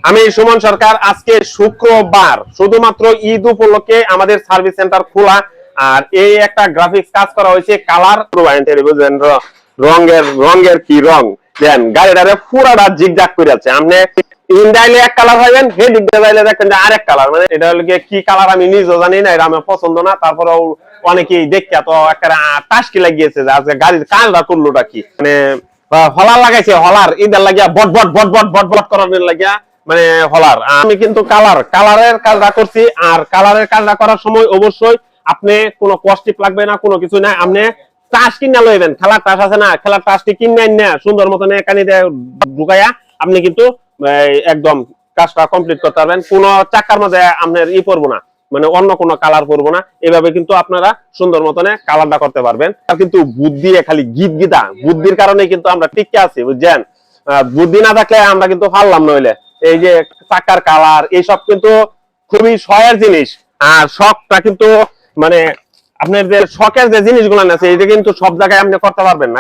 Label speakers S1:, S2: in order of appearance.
S1: আমি সুমন সরকার। আজকে শুক্রবার, শুধুমাত্র ঈদ উপলক্ষে আমাদের সার্ভিস সেন্টার খোলা। আর এই একটা গ্রাফিক্স কাজ করা হয়েছে, কালার বুঝলেন, রঙের রঙের কি রং দেন, গাড়িটারে পুরাটা জিগজাগ করে আছে। আপনি ইনডাইলে এক কালার হইবেন, হে দিক দিয়ে যাইলে দেখবেন যে আরেক কালার। মানে এটা হলো কি কালার আমি নিজেও জানি না, এটা আমার পছন্দ না। তারপরেও অনেকেই দেখে তো একটা টাস্কি লাগিয়েছে যে আজকে গাড়ির কাজটা করলোটা কি, মানে হলার লাগাইছে, হলার ঈদের লাগিয়া বট বট বট বট বট বট করানোর লাগিয়া, মানে হলার। আমি কিন্তু কালারের কাজটা করছি। আর কালারের কাজটা করার সময় অবশ্যই আপনি কোনো কস্টিপ লাগবে না, কোনো কিছু নাই। আপনি টাস কিনা লইবেন, খেলার টাস আছে না, খেলার টাসটি কিনে না সুন্দর মতন কানি দিয়ে ঢুকাইয়া আপনি কিন্তু একদম কাজটা কমপ্লিট করতে পারবেন। কোনো চাকার মধ্যে আপনার পড়বো না, মানে অন্য কোনো কালার করবো না। এভাবে কিন্তু আপনারা সুন্দর মতনে কালারটা করতে পারবেন। আর কিন্তু বুদ্ধি খালি গীত গীতা, বুদ্ধির কারণে কিন্তু আমরা টিকে আছি, বুঝছেন। বুদ্ধি না থাকলে আমরা কিন্তু পারলাম নইলে। এই যে চাকার কালার এইসব কিন্তু খুবই শখের জিনিস। আর শখটা কিন্তু মানে আপনার যে শখের যে জিনিসগুলো আছে, এটা কিন্তু সব জায়গায় আপনি করতে পারবেন না।